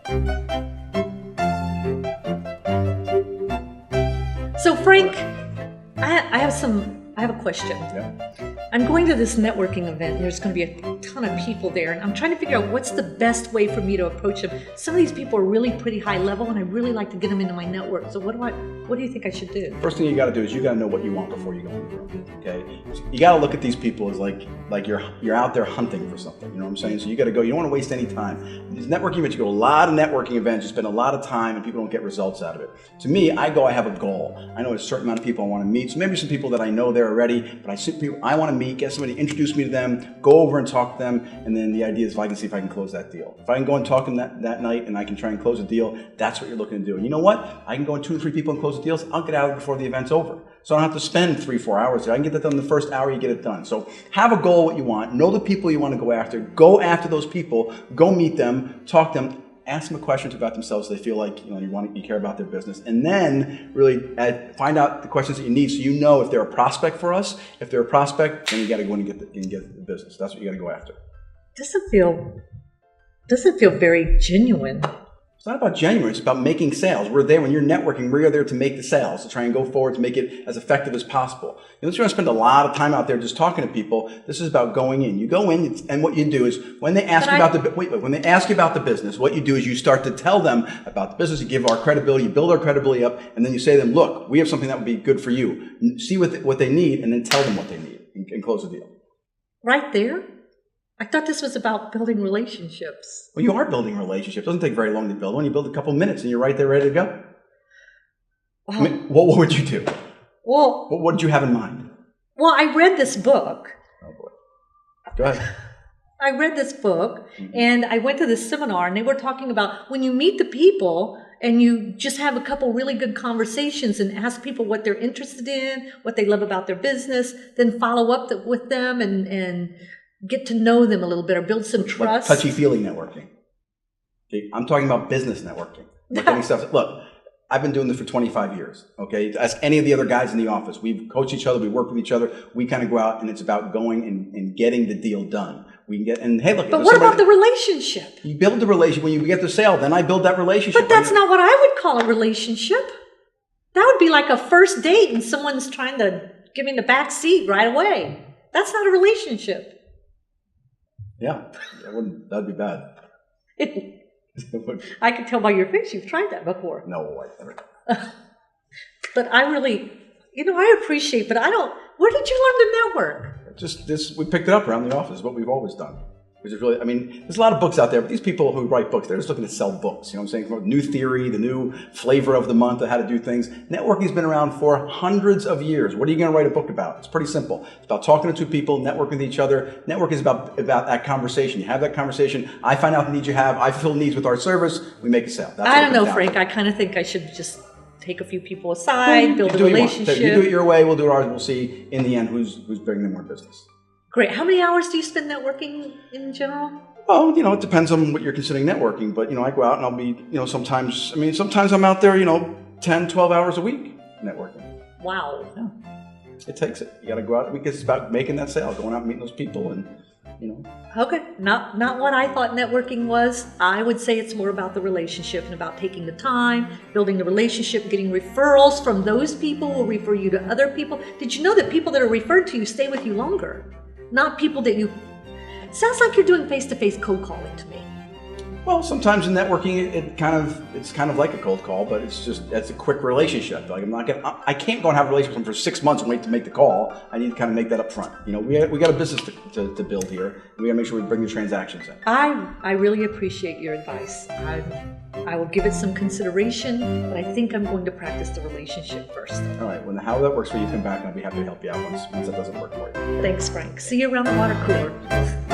So Frank, I have a question. Yeah. I'm going to this networking event and there's going to be a ton of people there, and I'm trying to figure out what's the best way for me to approach them. Some of these people are really pretty high level and I really like to get them into my network. So what do you think I should do? First thing you got to do is you got to know what you want before you go in the room. Okay, you got to look at these people as like you're out there hunting for something. You know what I'm saying? So you got to go. You don't want to waste any time. These networking events, you go to a lot of networking events. You spend a lot of time and people don't get results out of it. To me, I have a goal. I know a certain amount of people I want to meet. So maybe some people that I know there already, but I see people I want to meet. Get somebody, introduce me to them, go over and talk to them, and then the idea is if I can see if I can close that deal. If I can go and talk to them that night and I can try and close a deal, that's what you're looking to do. And you know what? I can go in 2 or 3 people and close the deals. I'll get out of it before the event's over. So I don't have to spend 3-4 hours there. I can get that done in the first hour, you get it done. So have a goal, what you want, know the people you want to go after those people, go meet them, talk to them, ask them questions about themselves so they feel like you care about their business, and then really find out the questions that you need so you know if they're a prospect for us. If they're a prospect, then you got to go in and get the business. That's what you got to go after. Doesn't feel very genuine. It's not about genuine. It's about making sales. We're there when you're networking. We're there to make the sales, to try and go forward, to make it as effective as possible. Unless you're going to spend a lot of time out there just talking to people, this is about going in. You go in, and what you do is when they ask you about the business, what you do is you start to tell them about the business. You give our credibility, you build our credibility up, and then you say to them, "Look, we have something that would be good for you. See what they need, and then tell them what they need, and close the deal." Right there. I thought this was about building relationships. Well, you are building relationships. It doesn't take very long to build one. You build a couple of minutes and you're right there ready to go. Wow. I mean, what would you do? Well, what did you have in mind? Well, I read this book. Oh, boy. Go ahead. I read this book and I went to this seminar and they were talking about when you meet the people and you just have a couple really good conversations and ask people what they're interested in, what they love about their business, then follow up with them and get to know them a little bit or build some trust. Like touchy-feely networking. Okay, I'm talking about business networking. Look, I've been doing this for 25 years. Okay, ask any of the other guys in the office. We've coached each other. We work with each other. We kind of go out, and it's about going and getting the deal done. We can get hey, look. But what about the relationship? You build the relationship when you get the sale. Then I build that relationship. But that's not what I would call a relationship. That would be like a first date, and someone's trying to give me the back seat right away. That's not a relationship. Yeah, that'd be bad. I can tell by your face you've tried that before. No, I never. But I really, I appreciate, but I don't, where did you learn to network? Just this, we picked it up around the office, what we've always done. Which is really, there's a lot of books out there, but these people who write books, they're just looking to sell books. You know what I'm saying? From new theory, the new flavor of the month of how to do things. Networking's been around for hundreds of years. What are you going to write a book about? It's pretty simple. It's about talking to 2 people, networking with each other. Network is about that conversation. You have that conversation. I find out the needs you have. I fulfill needs with our service. We make a sale. That's I don't know, Frank. I kind of think I should just take a few people aside, build a relationship. You do it your way. We'll do it ours. We'll see in the end who's bringing them more business. Great. How many hours do you spend networking in general? Well, it depends on what you're considering networking, but, I go out and I'll be, sometimes I'm out there, 10, 12 hours a week networking. Wow. Yeah. It takes it. You got to go out because it's about making that sale, going out and meeting those people and, Okay. Not what I thought networking was. I would say it's more about the relationship and about taking the time, building the relationship, getting referrals from those people who will refer you to other people. Did you know that people that are referred to you stay with you longer? Not people that you... Sounds like you're doing face-to-face cold calling to me. Well, sometimes in networking, it's kind of like a cold call, but it's a quick relationship. Like I can't go and have a relationship with them for 6 months and wait to make the call. I need to kind of make that up front. We got a business to build here. We got to make sure we bring the transactions in. I really appreciate your advice. I will give it some consideration, but I think I'm going to practice the relationship first. All right. When how that works for you, come back and I'll be happy to help you out once that doesn't work for you. Thanks, Frank. See you around the water cooler.